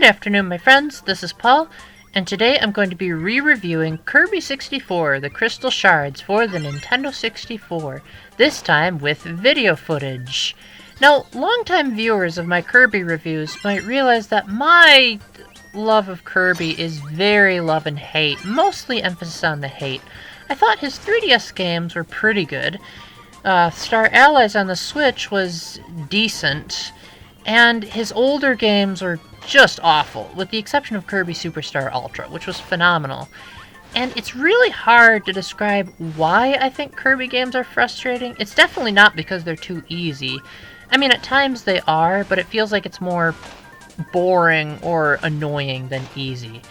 Good afternoon, my friends. This is Paul, and today I'm going to be re-reviewing Kirby 64, the Crystal Shards for the Nintendo 64, this time with video footage. Now, longtime viewers of my Kirby reviews might realize that my love of Kirby is very love and hate, mostly emphasis on the hate. I thought his 3DS games were pretty good. Star Allies on the Switch was decent, and his older games were just awful, with the exception of Kirby Superstar Ultra, which was phenomenal. And it's really hard to describe why I think Kirby games are frustrating. It's definitely not because they're too easy. I mean, at times they are, but it feels like it's more boring or annoying than easy.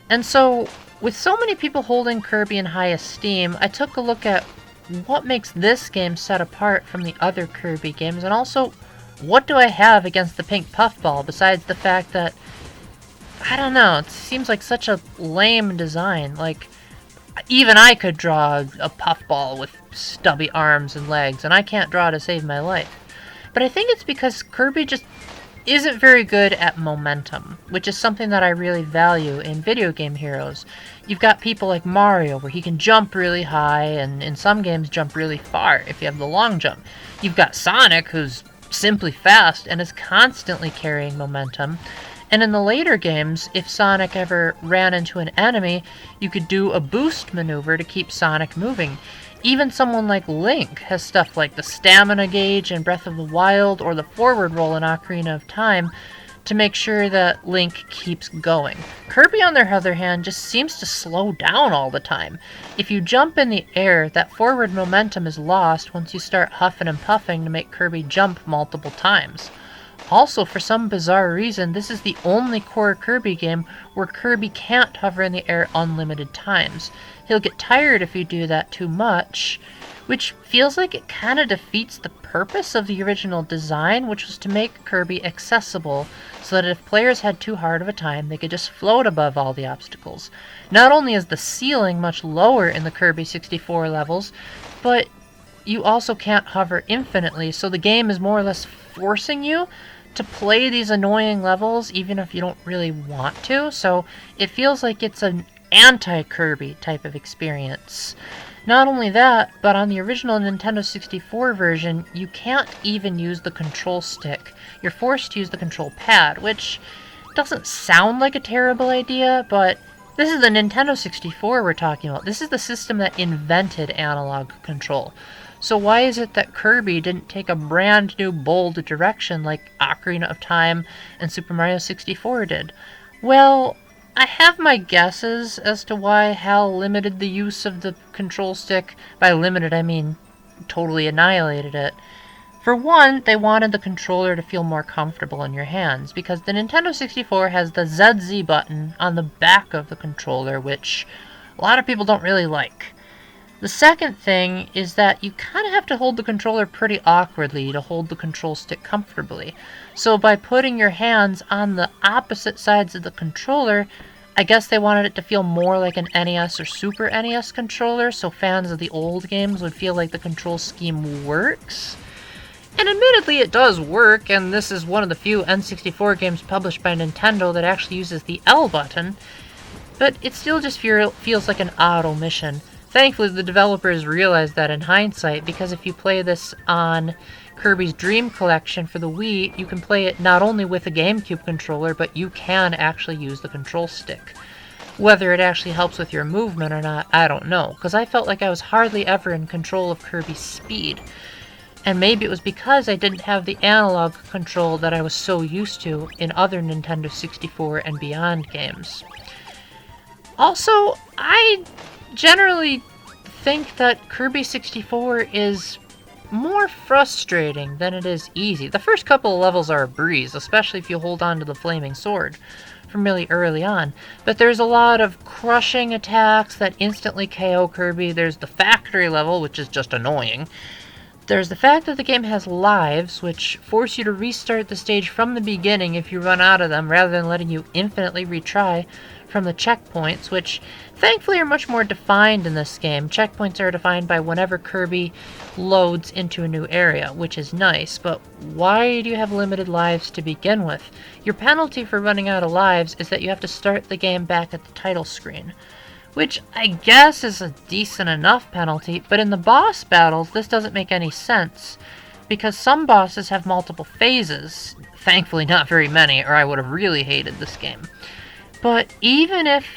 And so, with so many people holding Kirby in high esteem, I took a look at what makes this game set apart from the other Kirby games, and also, what do I have against the pink puffball besides the fact that, I don't know, it seems like such a lame design. Like, even I could draw a puffball with stubby arms and legs, and I can't draw to save my life. But I think it's because Kirby just isn't very good at momentum, which is something that I really value in video game heroes. You've got people like Mario, where he can jump really high, and in some games jump really far if you have the long jump. You've got Sonic, who's simply fast and is constantly carrying momentum. And in the later games, if Sonic ever ran into an enemy, you could do a boost maneuver to keep Sonic moving. Even someone like Link has stuff like the stamina gauge in Breath of the Wild or the forward roll in Ocarina of Time to make sure that Link keeps going. Kirby, on the other hand, just seems to slow down all the time. If you jump in the air, that forward momentum is lost once you start huffing and puffing to make Kirby jump multiple times. Also, for some bizarre reason, this is the only core Kirby game where Kirby can't hover in the air unlimited times. He'll get tired if you do that too much, which feels like it kind of defeats the purpose of the original design, which was to make Kirby accessible, so that if players had too hard of a time, they could just float above all the obstacles. Not only is the ceiling much lower in the Kirby 64 levels, but you also can't hover infinitely, so the game is more or less forcing you to play these annoying levels even if you don't really want to, so it feels like it's an anti-Kirby type of experience. Not only that, but on the original Nintendo 64 version, you can't even use the control stick. You're forced to use the control pad, which doesn't sound like a terrible idea, but this is the Nintendo 64 we're talking about. This is the system that invented analog control. So why is it that Kirby didn't take a brand new bold direction like Ocarina of Time and Super Mario 64 did? Well, I have my guesses as to why HAL limited the use of the control stick. By limited, I mean totally annihilated it. For one, they wanted the controller to feel more comfortable in your hands, because the Nintendo 64 has the ZZ button on the back of the controller, which a lot of people don't really like. The second thing is that you kind of have to hold the controller pretty awkwardly to hold the control stick comfortably. So by putting your hands on the opposite sides of the controller, I guess they wanted it to feel more like an NES or Super NES controller, so fans of the old games would feel like the control scheme works. And admittedly, it does work, and this is one of the few N64 games published by Nintendo that actually uses the L button, but it still just feels like an odd omission. Thankfully, the developers realized that in hindsight, because if you play this on Kirby's Dream Collection for the Wii, you can play it not only with a GameCube controller, but you can actually use the control stick. Whether it actually helps with your movement or not, I don't know, because I felt like I was hardly ever in control of Kirby's speed. And maybe it was because I didn't have the analog control that I was so used to in other Nintendo 64 and beyond games. Also, I generally think that Kirby 64 is more frustrating than it is easy. The first couple of levels are a breeze, especially if you hold on to the flaming sword from really early on. But there's a lot of crushing attacks that instantly KO Kirby. There's the factory level, which is just annoying. There's the fact that the game has lives, which force you to restart the stage from the beginning if you run out of them, rather than letting you infinitely retry. from the checkpoints, which thankfully are much more defined in this game. Checkpoints are defined by whenever Kirby loads into a new area, which is nice, but why do you have limited lives to begin with? Your penalty for running out of lives is that you have to start the game back at the title screen, which I guess is a decent enough penalty, but in the boss battles this doesn't make any sense, because some bosses have multiple phases. Thankfully not very many, or I would have really hated this game. But even if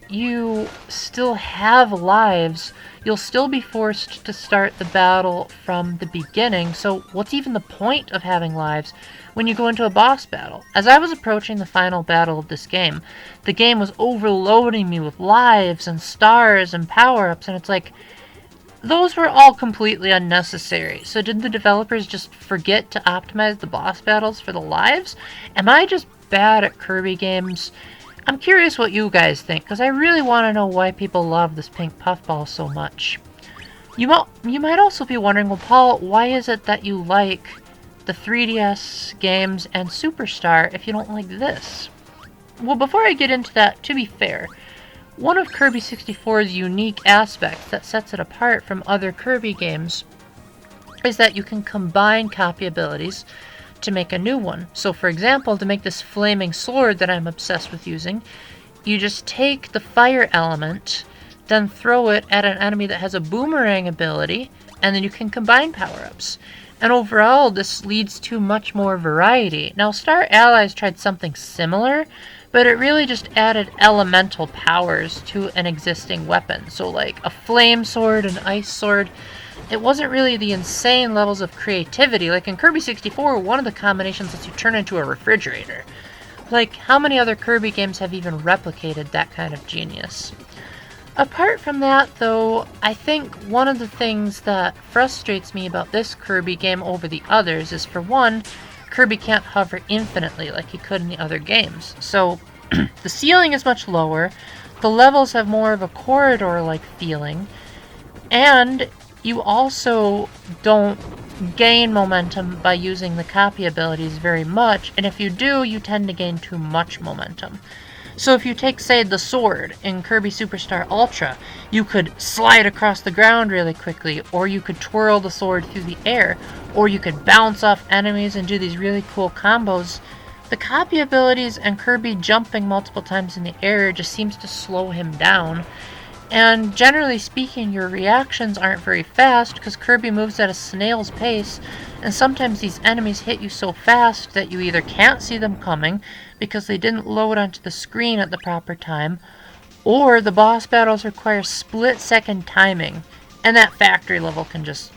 you still have lives, you'll still be forced to start the battle from the beginning, so what's even the point of having lives when you go into a boss battle? As I was approaching the final battle of this game, the game was overloading me with lives and stars and power-ups, and it's like, those were all completely unnecessary. So did the developers just forget to optimize the boss battles for the lives? Am I just bad at Kirby games? I'm curious what you guys think, because I really want to know why people love this pink puffball so much. You might also be wondering, well, Paul, why is it that you like the 3DS games and Superstar if you don't like this? Well, before I get into that, to be fair, one of Kirby 64's unique aspects that sets it apart from other Kirby games is that you can combine copy abilities to make a new one. So for example, to make this flaming sword that I'm obsessed with using, you just take the fire element, then throw it at an enemy that has a boomerang ability, and then you can combine power-ups. And overall, this leads to much more variety. Now, Star Allies tried something similar, but it really just added elemental powers to an existing weapon. So like a flame sword, an ice sword. It wasn't really the insane levels of creativity. Like in Kirby 64, one of the combinations lets you turn into a refrigerator. Like, how many other Kirby games have even replicated that kind of genius? Apart from that, though, I think one of the things that frustrates me about this Kirby game over the others is, for one, Kirby can't hover infinitely like he could in the other games. So, the ceiling is much lower, the levels have more of a corridor-like feeling, and you also don't gain momentum by using the copy abilities very much, and if you do, you tend to gain too much momentum. So if you take, say, the sword in Kirby Superstar Ultra, you could slide across the ground really quickly, or you could twirl the sword through the air, or you could bounce off enemies and do these really cool combos. The copy abilities and Kirby jumping multiple times in the air just seems to slow him down. And generally speaking, your reactions aren't very fast because Kirby moves at a snail's pace, and sometimes these enemies hit you so fast that you either can't see them coming because they didn't load onto the screen at the proper time, or the boss battles require split-second timing, and that factory level can just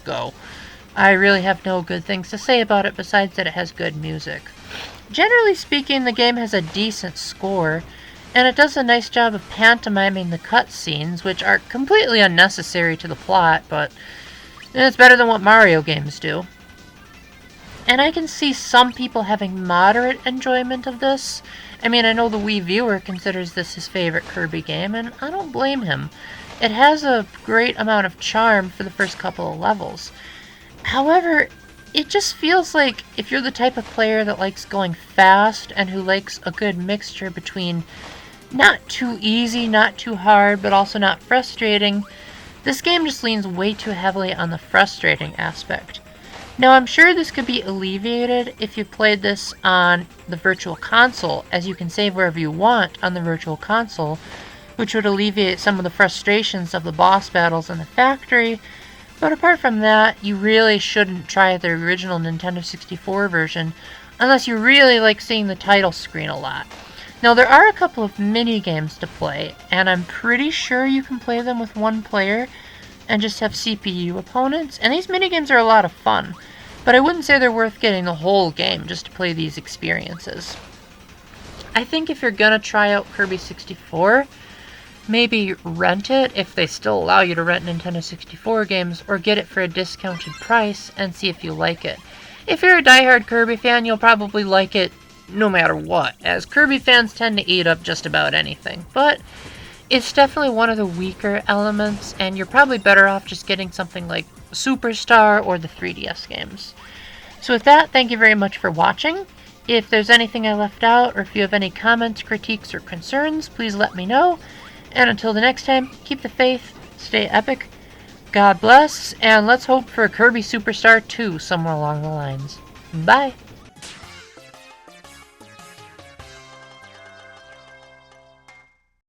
go. I really have no good things to say about it besides that it has good music. Generally speaking, the game has a decent score, and it does a nice job of pantomiming the cutscenes, which are completely unnecessary to the plot, but it's better than what Mario games do. And I can see some people having moderate enjoyment of this. I mean, I know the Wii viewer considers this his favorite Kirby game, and I don't blame him. It has a great amount of charm for the first couple of levels. However, it just feels like if you're the type of player that likes going fast and who likes a good mixture between not too easy, not too hard, but also not frustrating, this game just leans way too heavily on the frustrating aspect. Now, I'm sure this could be alleviated if you played this on the Virtual Console, as you can save wherever you want on the Virtual Console, which would alleviate some of the frustrations of the boss battles in the factory. But apart from that, you really shouldn't try the original Nintendo 64 version unless you really like seeing the title screen a lot. Now, there are a couple of mini-games to play, and I'm pretty sure you can play them with one player and just have CPU opponents, and these mini-games are a lot of fun, but I wouldn't say they're worth getting the whole game just to play these experiences. I think if you're gonna try out Kirby 64, maybe rent it if they still allow you to rent Nintendo 64 games, or get it for a discounted price and see if you like it. If you're a diehard Kirby fan, you'll probably like it no matter what, as Kirby fans tend to eat up just about anything. But it's definitely one of the weaker elements, and you're probably better off just getting something like Superstar or the 3DS games. So with that, thank you very much for watching. If there's anything I left out, or if you have any comments, critiques, or concerns, please let me know. And until the next time, keep the faith, stay epic, God bless, and let's hope for a Kirby Superstar 2 somewhere along the lines. Bye!